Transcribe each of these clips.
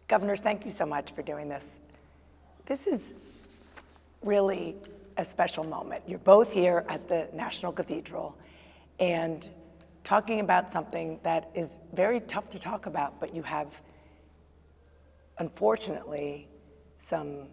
Governors, thank you so much for doing this. This is really a special moment. You're both here at the National Cathedral and talking about something that is very tough to talk about, but you have, unfortunately, some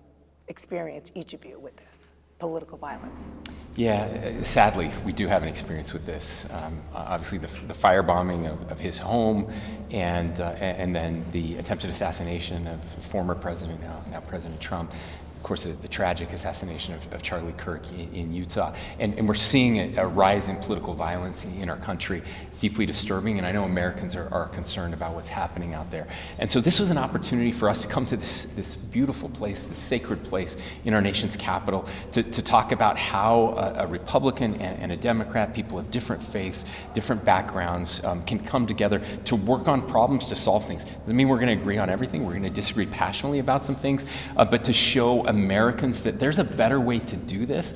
experience, each of you, with this, political violence. Yeah, sadly, we do have an experience with this. Obviously, the firebombing of his home, and then the attempted assassination of former president, now President Trump. Of course, the tragic assassination of Charlie Kirk in Utah. And we're seeing a rise in political violence in our country. It's deeply disturbing, and I know Americans are concerned about what's happening out there. And so this was an opportunity for us to come to this beautiful place, this sacred place in our nation's capital, to talk about how a Republican and a Democrat, people of different faiths, different backgrounds, can come together to work on problems, to solve things. Doesn't mean we're going to agree on everything. We're going to disagree passionately about some things, but to show Americans that there's a better way to do this.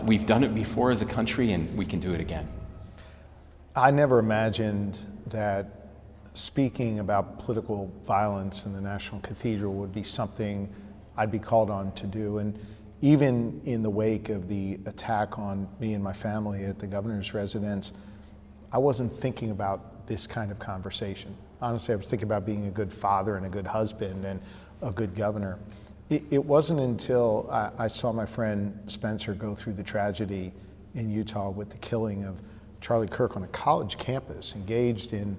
We've done it before as a country, and we can do it again. I never imagined that speaking about political violence in the National Cathedral would be something I'd be called on to do. And even in the wake of the attack on me and my family at the governor's residence, I wasn't thinking about this kind of conversation. Honestly, I was thinking about being a good father and a good husband and a good governor. It wasn't until I saw my friend Spencer go through the tragedy in Utah with the killing of Charlie Kirk on a college campus, engaged in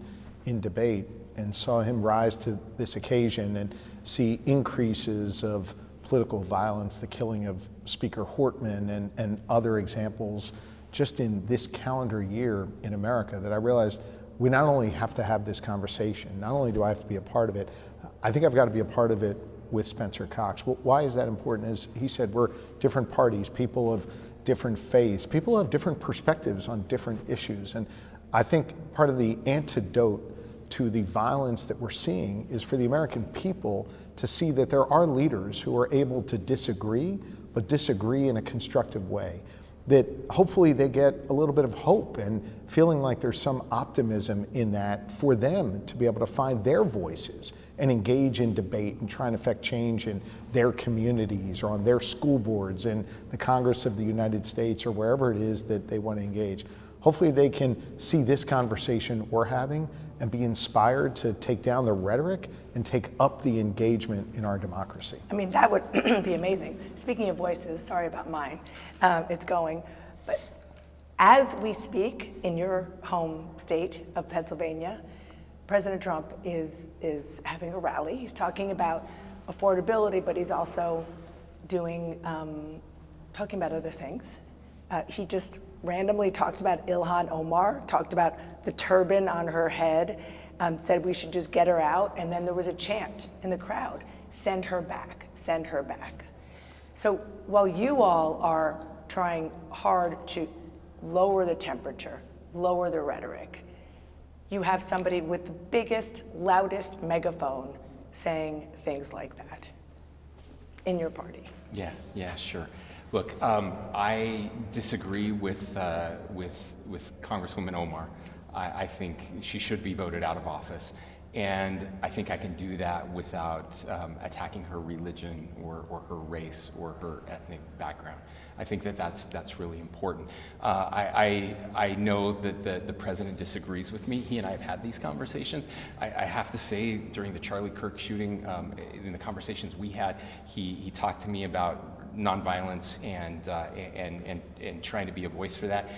debate, and saw him rise to this occasion and see increases of political violence, the killing of Speaker Hortman and other examples just in this calendar year in America, that I realized we not only have to have this conversation, not only do I have to be a part of it, I think I've got to be a part of it with Spencer Cox. Well, why is that important? As he said, we're different parties, people of different faiths, people have different perspectives on different issues. And I think part of the antidote to the violence that we're seeing is for the American people to see that there are leaders who are able to disagree, but disagree in a constructive way. That hopefully they get a little bit of hope and feeling like there's some optimism in that for them to be able to find their voices and engage in debate and try and affect change in their communities or on their school boards in the Congress of the United States or wherever it is that they want to engage. Hopefully they can see this conversation we're having and be inspired to take down the rhetoric and take up the engagement in our democracy. I mean, that would be amazing. Speaking of voices, sorry about mine, it's going, but as we speak in your home state of Pennsylvania, President Trump is having a rally. He's talking about affordability, but he's also doing, talking about other things. He just randomly talked about Ilhan Omar, talked about the turban on her head, said we should just get her out, and then there was a chant in the crowd, send her back, send her back. So while you all are trying hard to lower the temperature, lower the rhetoric, you have somebody with the biggest, loudest megaphone saying things like that in your party. Yeah, sure. Look, I disagree with Congresswoman Omar. I think she should be voted out of office. And I think I can do that without attacking her religion or her race or her ethnic background. I think that's really important. I know that the president disagrees with me. He and I have had these conversations. I have to say, during the Charlie Kirk shooting, in the conversations we had, he talked to me about nonviolence and trying to be a voice for that.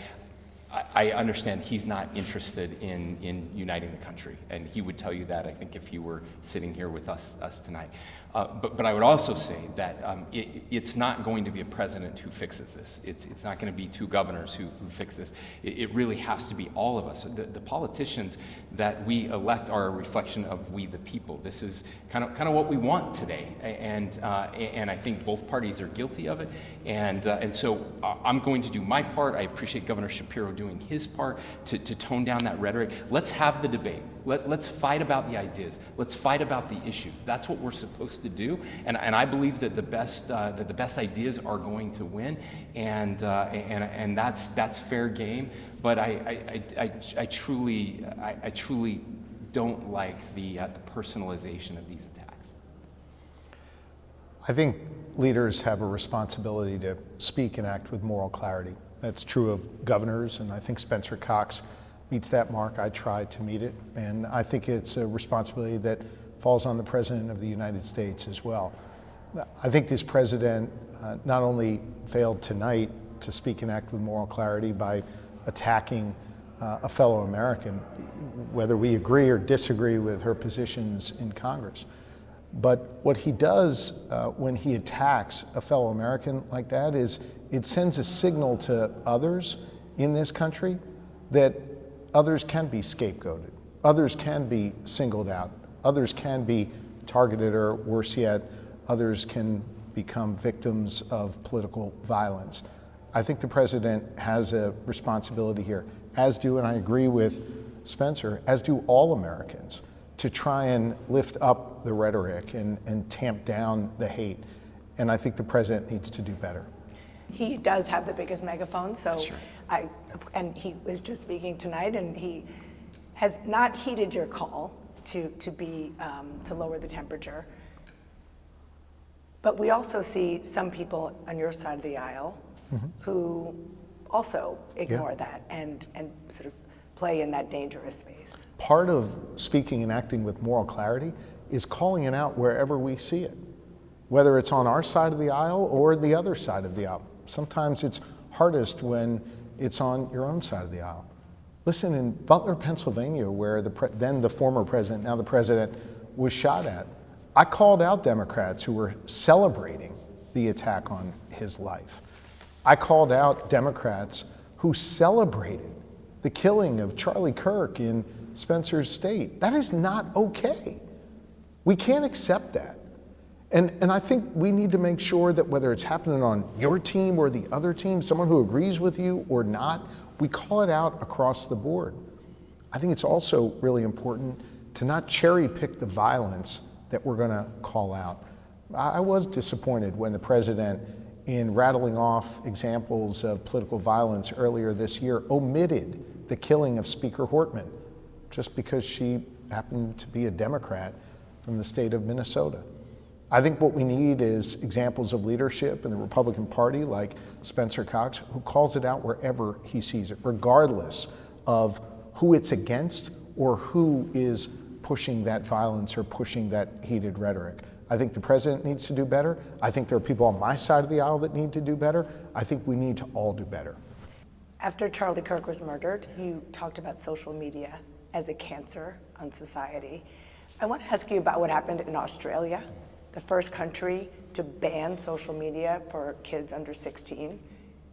I understand he's not interested in uniting the country, and he would tell you that, I think, if he were sitting here with us tonight. But I would also say that it's not going to be a president who fixes this. It's not going to be two governors who fix this. It really has to be all of us. The politicians that we elect are a reflection of we the people. This is kind of what we want today, and I think both parties are guilty of it. And so I'm going to do my part. I appreciate Governor Shapiro doing his part to tone down that rhetoric. Let's have the debate. Let's fight about the ideas. Let's fight about the issues. That's what we're supposed to do. And I believe that the best ideas are going to win. And that's fair game. But I truly don't like the personalization of these attacks. I think leaders have a responsibility to speak and act with moral clarity. That's true of governors, and I think Spencer Cox meets that mark. I try to meet it, and I think it's a responsibility that falls on the President of the United States as well. I think this president not only failed tonight to speak and act with moral clarity by attacking a fellow American, whether we agree or disagree with her positions in Congress, but what he does when he attacks a fellow American like that is it sends a signal to others in this country that others can be scapegoated, others can be singled out, others can be targeted, or worse yet, others can become victims of political violence. I think the president has a responsibility here, as do, and I agree with Spencer, as do all Americans, to try and lift up the rhetoric and tamp down the hate. And I think the president needs to do better. He does have the biggest megaphone, so Sure. and he was just speaking tonight, and he has not heeded your call to lower the temperature. But we also see some people on your side of the aisle who also ignore that and sort of play in that dangerous space. Part of speaking and acting with moral clarity is calling it out wherever we see it, whether it's on our side of the aisle or the other side of the aisle. Sometimes it's hardest when it's on your own side of the aisle. Listen, in Butler, Pennsylvania, where then the former president, now the president, was shot at, I called out Democrats who were celebrating the attack on his life. I called out Democrats who celebrated the killing of Charlie Kirk in Spencer's state. That is not okay. We can't accept that. And I think we need to make sure that whether it's happening on your team or the other team, someone who agrees with you or not, we call it out across the board. I think it's also really important to not cherry pick the violence that we're going to call out. I was disappointed when the president, in rattling off examples of political violence earlier this year, omitted the killing of Speaker Hortman just because she happened to be a Democrat from the state of Minnesota. I think what we need is examples of leadership in the Republican Party like Spencer Cox, who calls it out wherever he sees it, regardless of who it's against or who is pushing that violence or pushing that heated rhetoric. I think the president needs to do better. I think there are people on my side of the aisle that need to do better. I think we need to all do better. After Charlie Kirk was murdered, you talked about social media as a cancer on society. I want to ask you about what happened in Australia, the first country to ban social media for kids under 16.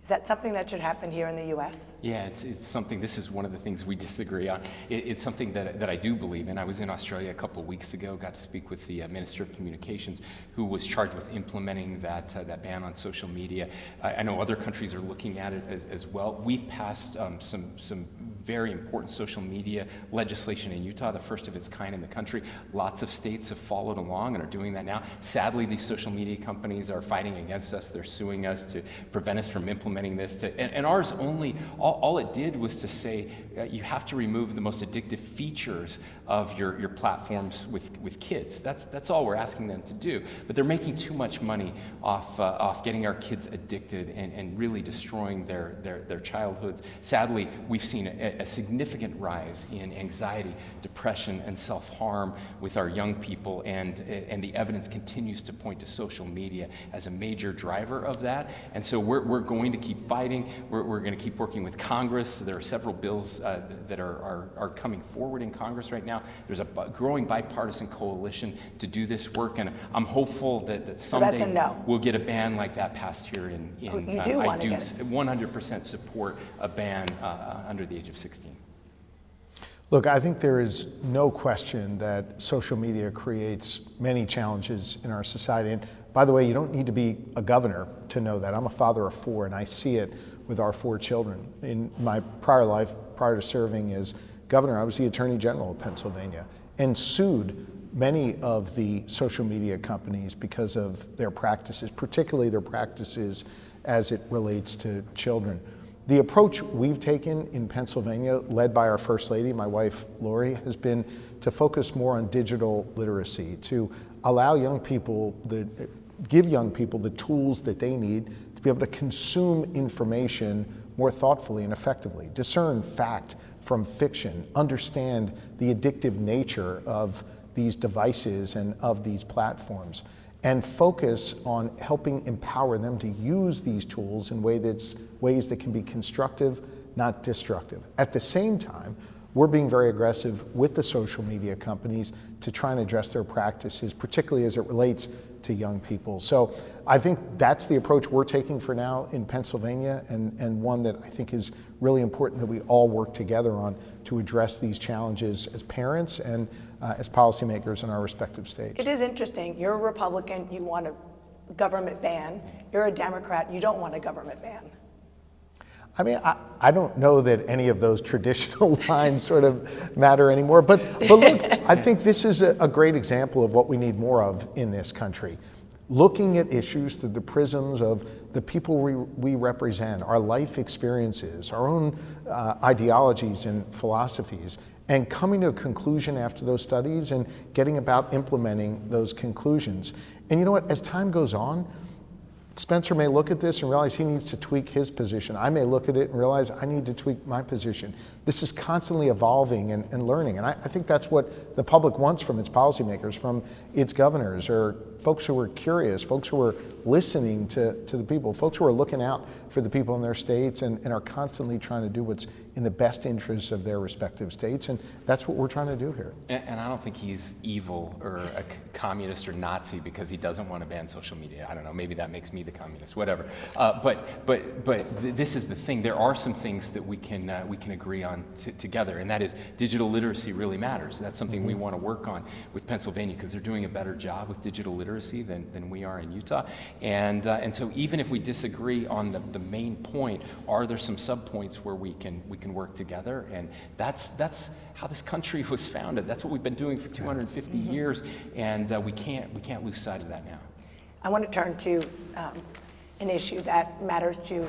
Is that something that should happen here in the U.S.? Yeah, it's something, this is one of the things we disagree on. It's something that I do believe in. I was in Australia a couple of weeks ago, got to speak with the Minister of Communications, who was charged with implementing that ban on social media. I know other countries are looking at it as well. We've passed some very important social media legislation in Utah, the first of its kind in the country. Lots of states have followed along and are doing that now. Sadly, these social media companies are fighting against us. They're suing us to prevent us from implementing this, and ours only, all it did was to say you have to remove the most addictive features of your platforms with kids. That's all we're asking them to do. But they're making too much money off getting our kids addicted and really destroying their childhoods. Sadly, we've seen a significant rise in anxiety, depression, and self-harm with our young people, and the evidence continues to point to social media as a major driver of that. And so we're going to keep fighting. We're going to keep working with Congress. There are several bills that are coming forward in Congress right now. There's a growing bipartisan coalition to do this work, and I'm hopeful that someday that's a no. we'll get a ban like that passed here in You do want to get it. 100% support a ban under the age of 16. Look, I think there is no question that social media creates many challenges in our society. And by the way, you don't need to be a governor to know that. I'm a father of 4, and I see it with our 4 children. In my prior life, prior to serving as governor, I was the Attorney General of Pennsylvania and sued many of the social media companies because of their practices, particularly their practices as it relates to children. The approach we've taken in Pennsylvania, led by our First Lady, my wife Lori, has been to focus more on digital literacy, to allow young people give young people the tools that they need to be able to consume information more thoughtfully and effectively, discern fact from fiction, understand the addictive nature of these devices and of these platforms, and focus on helping empower them to use these tools in ways that can be constructive, not destructive. At the same time, we're being very aggressive with the social media companies to try and address their practices, particularly as it relates to young people. So I think that's the approach we're taking for now in Pennsylvania, and one that I think is really important that we all work together on to address these challenges as parents and as policymakers in our respective states. It is interesting. You're a Republican, you want a government ban. You're a Democrat, you don't want a government ban. I mean, I don't know that any of those traditional lines sort of matter anymore, but look, I think this is a great example of what we need more of in this country. Looking at issues through the prisms of the people we represent, our life experiences, our own ideologies and philosophies, and coming to a conclusion after those studies and getting about implementing those conclusions. And you know what, as time goes on, Spencer may look at this and realize he needs to tweak his position. I may look at it and realize I need to tweak my position. This is constantly evolving and learning. And I think that's what the public wants from its policymakers, from its governors, or folks who are curious, folks who are listening to the people, folks who are looking out for the people in their states and are constantly trying to do what's in the best interests of their respective states. And that's what we're trying to do here. And I don't think he's evil or a communist or Nazi because he doesn't want to ban social media. I don't know, maybe that makes me the communist, whatever. But this is the thing. There are some things that we can agree on together, and that is digital literacy really matters. That's something we want to work on with Pennsylvania because they're doing a better job with digital literacy than we are in Utah. And so even if we disagree on the main point, are there some subpoints where we can work together? And that's how this country was founded. That's what we've been doing for 250 years, and we can't lose sight of that now. I want to turn to an issue that matters to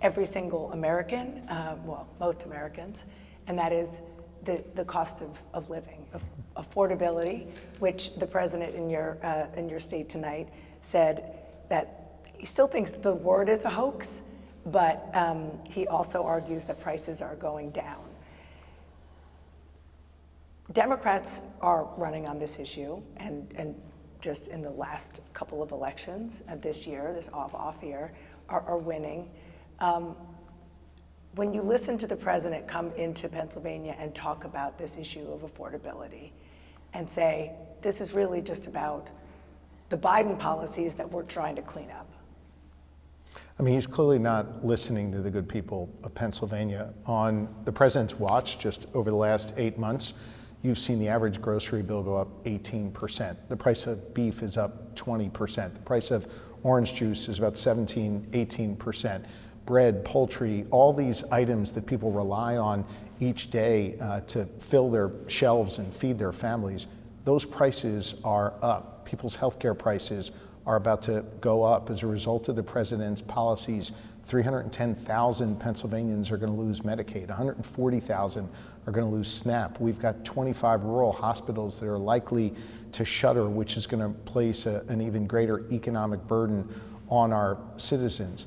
every single American, well, most Americans, and that is the cost of living, of affordability, which the president in your state tonight said that he still thinks the word is a hoax, but he also argues that prices are going down. Democrats are running on this issue, and just in the last couple of elections this year, this off year, are winning. When you listen to the president come into Pennsylvania and talk about this issue of affordability and say, this is really just about the Biden policies that we're trying to clean up. I mean, he's clearly not listening to the good people of Pennsylvania. On the president's watch, just over the last 8 months, you've seen the average grocery bill go up 18%. The price of beef is up 20%. The price of orange juice is about 17, 18%. Bread, poultry, all these items that people rely on each day to fill their shelves and feed their families, those prices are up. People's healthcare prices are about to go up as a result of the president's policies. 310,000 Pennsylvanians are going to lose Medicaid. 140,000 are going to lose SNAP. We've got 25 rural hospitals that are likely to shutter, which is going to place an even greater economic burden on our citizens.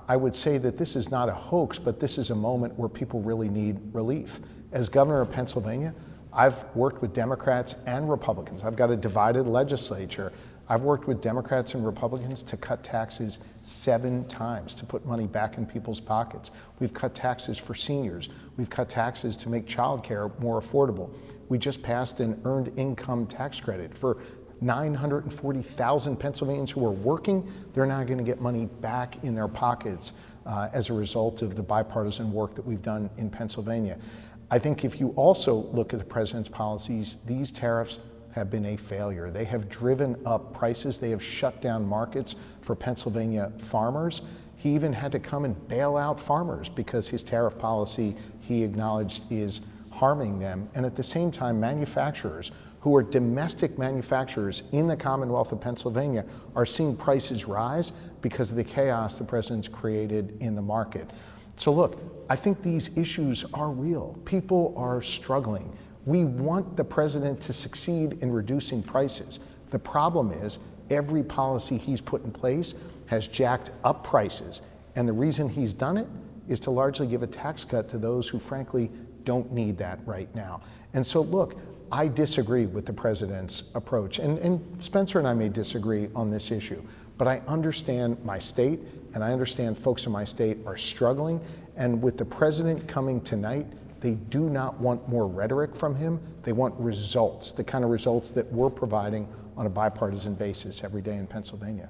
I would say that this is not a hoax, but this is a moment where people really need relief. As governor of Pennsylvania, I've worked with Democrats and Republicans. I've got a divided legislature. I've worked with Democrats and Republicans to cut taxes 7 times, to put money back in people's pockets. We've cut taxes for seniors. We've cut taxes to make childcare more affordable. We just passed an earned income tax credit for 940,000 Pennsylvanians who are working. They're now going to get money back in their pockets as a result of the bipartisan work that we've done in Pennsylvania. I think if you also look at the president's policies, these tariffs have been a failure. They have driven up prices. They have shut down markets for Pennsylvania farmers. He even had to come and bail out farmers because his tariff policy, he acknowledged, is harming them. And at the same time, manufacturers who are domestic manufacturers in the Commonwealth of Pennsylvania are seeing prices rise because of the chaos the president's created in the market. So look, I think these issues are real. People are struggling. We want the president to succeed in reducing prices, The problem is every policy he's put in place has jacked up prices. And the reason he's done it is to largely give a tax cut to those who frankly don't need that right now. And so look, I disagree with the president's approach. And Spencer and I may disagree on this issue, but I understand my state and I understand folks in my state are struggling. And with the president coming tonight, they do not want more rhetoric from him. They want results, the kind of results that we're providing on a bipartisan basis every day in Pennsylvania.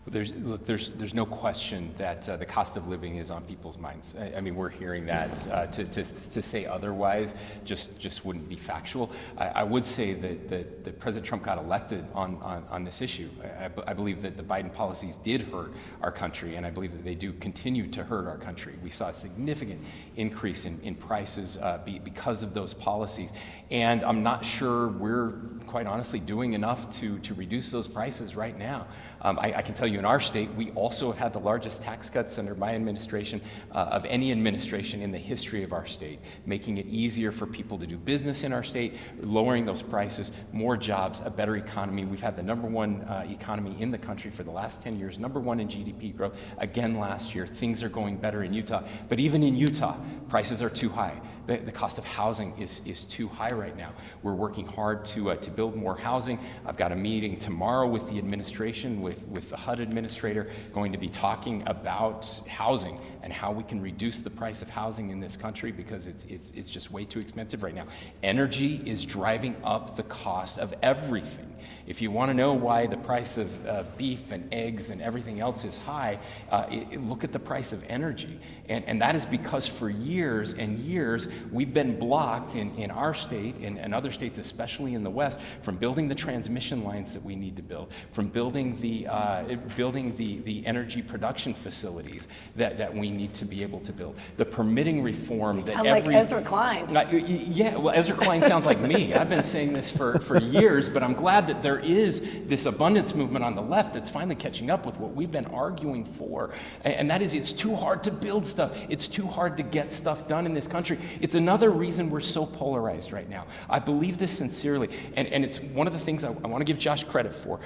There's no question that the cost of living is on people's minds. I mean, we're hearing that. To say otherwise just wouldn't be factual. I would say that President Trump got elected on this issue. I believe that the Biden policies did hurt our country, and I believe that they do continue to hurt our country. We saw a significant increase in prices because of those policies, and I'm not sure we're quite honestly doing enough to reduce those prices right now. I can tell you in our state, we also had the largest tax cuts under my administration of any administration in the history of our state, making it easier for people to do business in our state, lowering those prices, more jobs, a better economy. We've had the #1 economy in the country for the last 10 years, #1 in GDP growth. Again last year, things are going better in Utah. But even in Utah, prices are too high. The cost of housing is too high right now. We're working hard to build more housing. I've got a meeting tomorrow with the administration, with the HUD administrator, going to be talking about housing and how we can reduce the price of housing in this country because it's just way too expensive right now. Energy is driving up the cost of everything. If you want to know why the price of beef and eggs and everything else is high, look at the price of energy. And that is because for years and years, we've been blocked in our state and other states, especially in the West, from building the transmission lines that we need to build, from building the energy production facilities that we need to be able to build. The permitting reform You that sound like Ezra Klein. Yeah, well, Ezra Klein sounds like me. I've been saying this for years, but I'm glad that there is this abundance movement on the left that's finally catching up with what we've been arguing for. And that is, it's too hard to build stuff. It's too hard to get stuff done in this country. It's another reason we're so polarized right now. I believe this sincerely, and it's one of the things I want to give Josh credit for.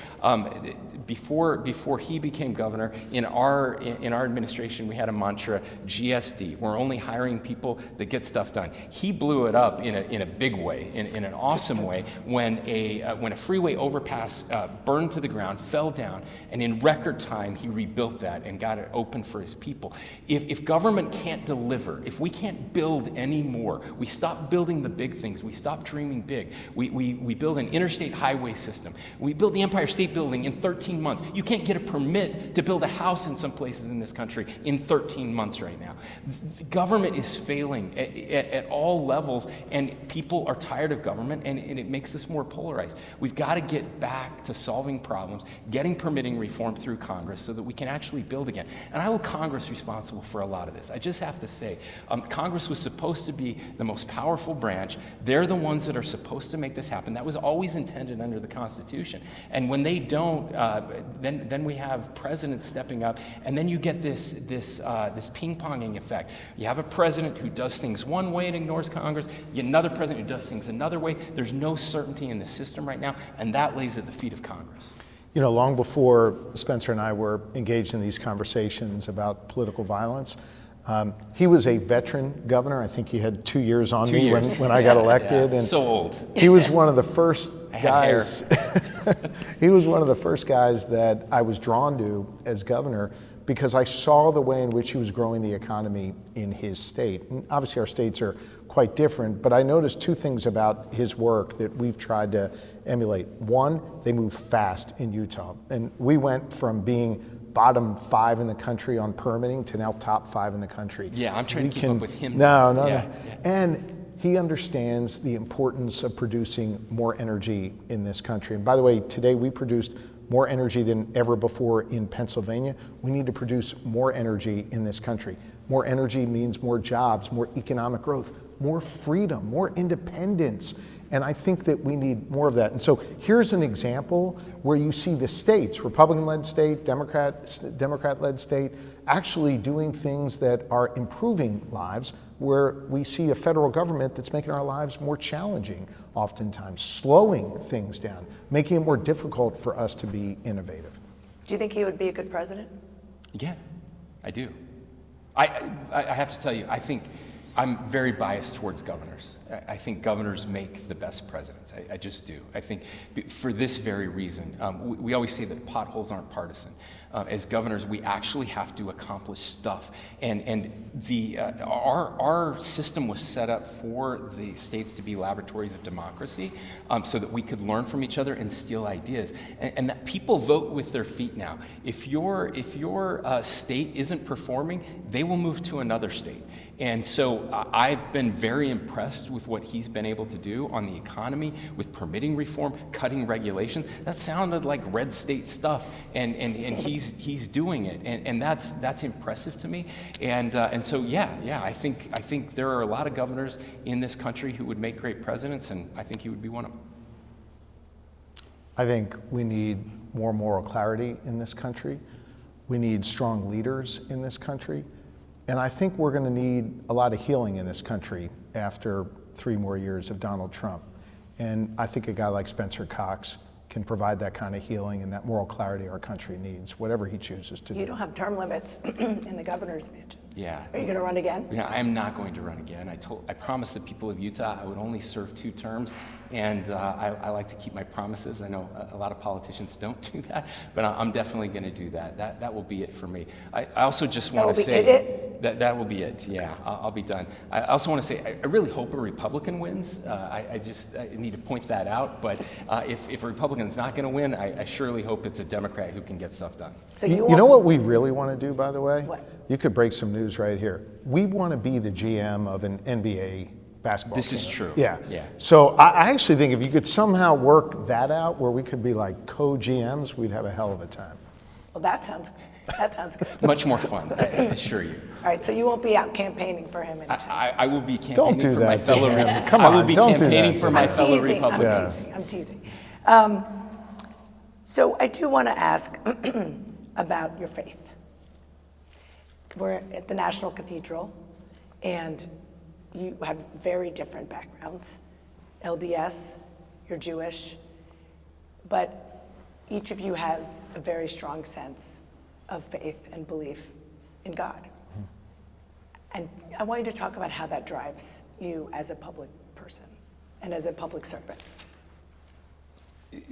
Before he became governor, in our administration, we had a mantra, GSD. We're only hiring people that get stuff done. He blew it up in a big way, in an awesome way, when a freeway overpass burned to the ground, fell down, and in record time he rebuilt that and got it open for his people. If government can't deliver, if we can't build anymore, we stop building the big things, we stop dreaming big. We build an interstate highway system. We build the Empire State Building in 13 months. You can't get a permit to build a house in some places in this country in 13 months right now. The government is failing at all levels, and people are tired of government, and it makes us more polarized. We've got to get back to solving problems, getting permitting reform through Congress so that we can actually build again. And I hold Congress responsible for a lot of this. I just have to say, Congress was supposed to be the most powerful branch. They're the ones that are supposed to make this happen. That was always intended under the Constitution. And when they don't, then we have presidents stepping up, and then you get this ping-ponging effect. You have a president who does things one way and ignores Congress. You have another president who does things another way. There's no certainty in the system right now, and that lays at the feet of Congress. You know, long before Spencer and I were engaged in these conversations about political violence, he was a veteran governor. I think he had 2 years on me when I got elected. Yeah. And so old. He was one of the first guys. He was one of the first guys that I was drawn to as governor because I saw the way in which he was growing the economy in his state. And obviously, our states are quite different, but I noticed two things about his work that we've tried to emulate. One, they move fast in Utah. And we went from being bottom 5 in the country on permitting to now top 5 in the country. Yeah, I'm trying to keep up with him. No. Yeah. And he understands the importance of producing more energy in this country. And by the way, today we produced more energy than ever before in Pennsylvania. We need to produce more energy in this country. More energy means more jobs, more economic growth, more freedom, more independence. And I think that we need more of that. And so here's an example where you see the states, Republican-led state, Democrat-led state, actually doing things that are improving lives where we see a federal government that's making our lives more challenging, oftentimes, slowing things down, making it more difficult for us to be innovative. Do you think he would be a good president? Yeah, I do. I have to tell you, I think I'm very biased towards governors. I think governors make the best presidents. I just do. I think for this very reason, we always say that potholes aren't partisan. As governors, we actually have to accomplish stuff. And our system was set up for the states to be laboratories of democracy, so that we could learn from each other and steal ideas. And that people vote with their feet now. If your state isn't performing, they will move to another state. And so I've been very impressed with what he's been able to do on the economy, with permitting reform, cutting regulations. That sounded like red state stuff, and he's doing it, and that's impressive to me. And so I think there are a lot of governors in this country who would make great presidents, and I think he would be one of them. I think we need more moral clarity in this country. We need strong leaders in this country. And I think we're going to need a lot of healing in this country after 3 more years of Donald Trump. And I think a guy like Spencer Cox can provide that kind of healing and that moral clarity our country needs, whatever he chooses to do. You don't have term limits in the governor's mansion. Yeah. Are you going to run again? Yeah, I'm not going to run again. I promised the people of Utah I would only serve 2 terms, and I like to keep my promises. I know a lot of politicians don't do that, but I'm definitely going to do that. That will be it for me. I also just want to say that will be it. Yeah, I'll be done. I also want to say I really hope a Republican wins. I need to point that out. But if a Republican's not going to win, I surely hope it's a Democrat who can get stuff done. So you know what we really want to do, by the way? What? You could break some news right here. We want to be the GM of an NBA basketball This team. is true. Yeah. Yeah. So I actually think if you could somehow work that out where we could be like co-GMs, we'd have a hell of a time. Well, that sounds good. Much more fun, I assure you. All right, so you won't be out campaigning for him anytime soon. I will be campaigning Don't do for that, my fellow Dan. Republicans. Come I will on, be don't do campaigning that, for Dan. my fellow Republicans. I'm teasing. So I do want to ask about your faith. We're at the National Cathedral, and you have very different backgrounds. LDS, you're Jewish, but each of you has a very strong sense of faith and belief in God. And I want you to talk about how that drives you as a public person and as a public servant.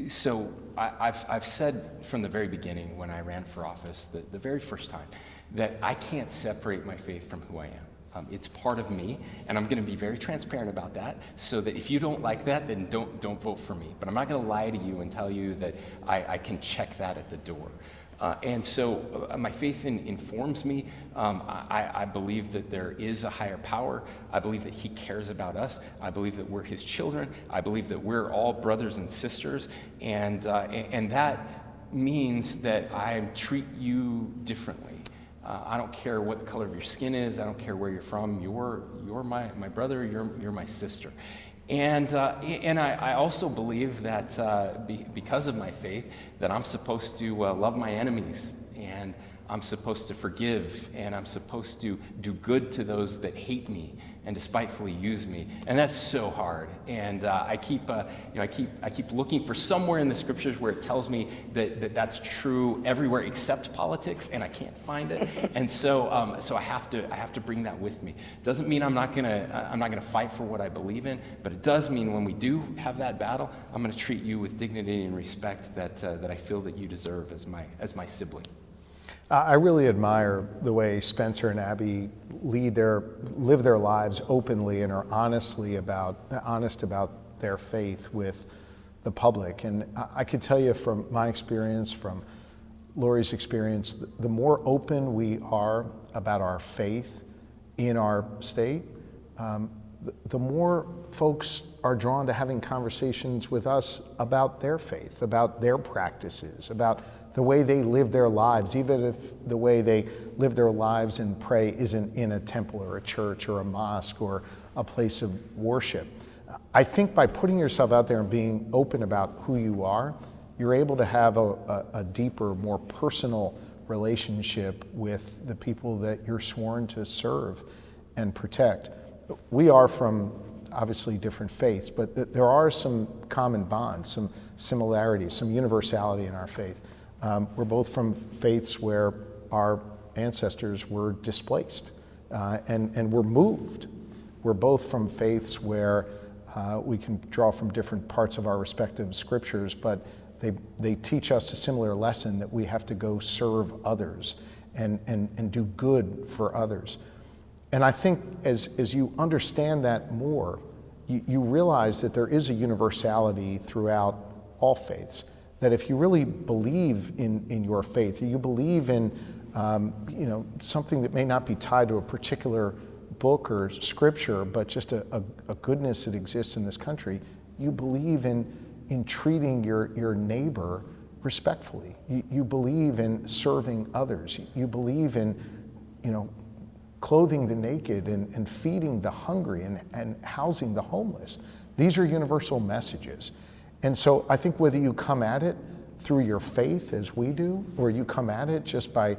So I've said from the very beginning when I ran for office, the very first time, that I can't separate my faith from who I am. It's part of me, and I'm going to be very transparent about that, so that if you don't like that, then don't vote for me. But I'm not going to lie to you and tell you that I can check that at the door. And so my faith informs me. I believe that there is a higher power. I believe that he cares about us. I believe that we're his children. I believe that we're all brothers and sisters. And that means that I treat you differently. I don't care what the color of your skin is. I don't care where you're from. You're my brother. You're my sister. And I also believe that because of my faith, that I'm supposed to love my enemies, and I'm supposed to forgive, and I'm supposed to do good to those that hate me and despitefully use me. And that's so hard. And I keep looking for somewhere in the scriptures where it tells me that that's true everywhere except politics, and I can't find it. And so I have to bring that with me. Doesn't mean I'm not gonna fight for what I believe in, but it does mean when we do have that battle, I'm gonna treat you with dignity and respect that I feel that you deserve as my sibling. I really admire the way Spencer and Abby live their lives openly and are honest about their faith with the public. And I could tell you from my experience, from Lori's experience, the more open we are about our faith in our state, the more folks are drawn to having conversations with us about their faith, about their practices, about the way they live their lives, even if the way they live their lives and pray isn't in a temple or a church or a mosque or a place of worship. I think by putting yourself out there and being open about who you are, you're able to have a deeper, more personal relationship with the people that you're sworn to serve and protect. we are from obviously different faiths, but there are some common bonds, some similarities, some universality in our faith. We're both from faiths where our ancestors were displaced and were moved. We're both from faiths where we can draw from different parts of our respective scriptures, but they teach us a similar lesson that we have to go serve others and do good for others. And I think as you understand that more, you realize that there is a universality throughout all faiths. That if you really believe in your faith, or you believe in something that may not be tied to a particular book or scripture, but just a goodness that exists in this country, you believe in treating your neighbor respectfully. You believe in serving others. You believe in, clothing the naked and feeding the hungry and housing the homeless. These are universal messages. And so I think whether you come at it through your faith as we do, or you come at it just by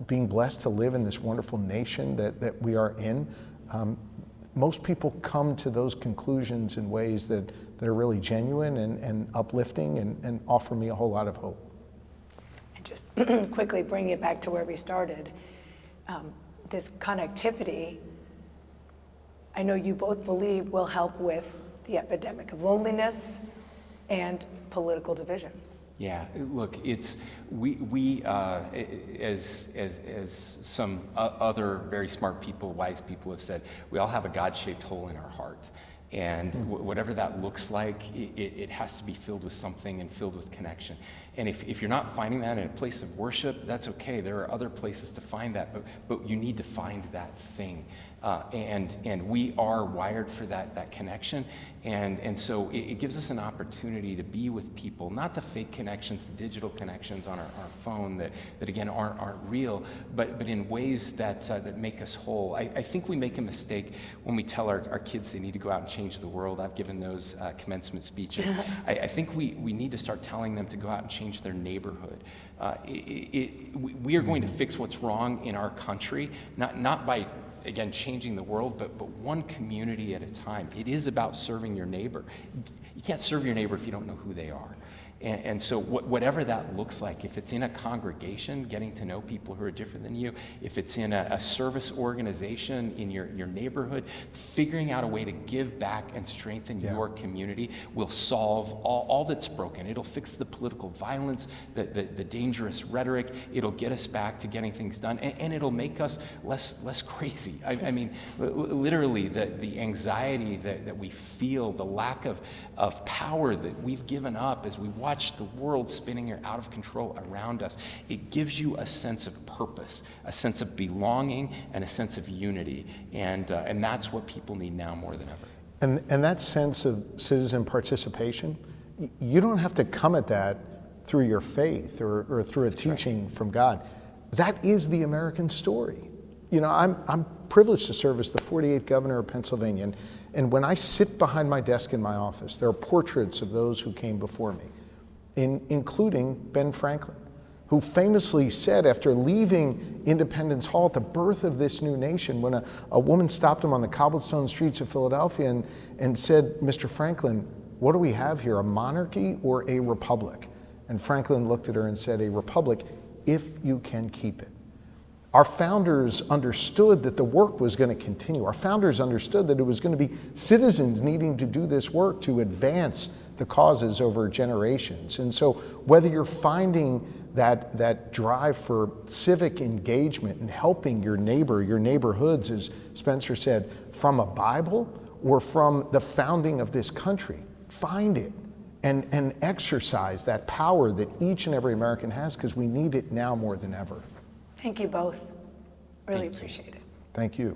being blessed to live in this wonderful nation that we are in, most people come to those conclusions in ways that are really genuine and uplifting and offer me a whole lot of hope. And just quickly bring it back to where we started, this connectivity, I know you both believe will help with the epidemic of loneliness and political division. Yeah, look, it's we as some other very smart people, wise people have said, we all have a God-shaped hole in our heart. And whatever that looks like, it has to be filled with something and filled with connection. And if you're not finding that in a place of worship, that's okay. There are other places to find that, but you need to find that thing. And we are wired for that connection. And so it gives us an opportunity to be with people, not the fake connections, the digital connections on our phone that again aren't real, but in ways that make us whole. I think we make a mistake when we tell our kids they need to go out and change the world. I've given those commencement speeches. I think we need to start telling them to go out and change their neighborhood. We are going to fix what's wrong in our country, not by again, changing the world, but one community at a time. It is about serving your neighbor. You can't serve your neighbor if you don't know who they are. And so whatever that looks like, if it's in a congregation, getting to know people who are different than you, if it's in a service organization in your neighborhood, figuring out a way to give back and strengthen your community will solve all that's broken. It'll fix the political violence, the dangerous rhetoric. It'll get us back to getting things done, and it'll make us less crazy. I mean, literally, the anxiety that we feel, the lack of power that we've given up as we watch the world spinning out of control around us, it gives you a sense of purpose, a sense of belonging, and a sense of unity. And that's what people need now more than ever. And that sense of citizen participation, you don't have to come at that through your faith or through a teaching from God. That is the American story. I'm privileged to serve as the 48th governor of Pennsylvania. And when I sit behind my desk in my office, there are portraits of those who came before me, including Ben Franklin, who famously said after leaving Independence Hall at the birth of this new nation, when a woman stopped him on the cobblestone streets of Philadelphia and said, "Mr. Franklin, what do we have here, a monarchy or a republic?" And Franklin looked at her and said, "A republic, if you can keep it." Our founders understood that the work was going to continue. Our founders understood that it was going to be citizens needing to do this work to advance the causes over generations. And so whether you're finding that drive for civic engagement and helping your neighbor, your neighborhoods, as Spencer said, from a Bible or from the founding of this country, find it and exercise that power that each and every American has, because we need it now more than ever. Thank you both. Really appreciate it. Thank you.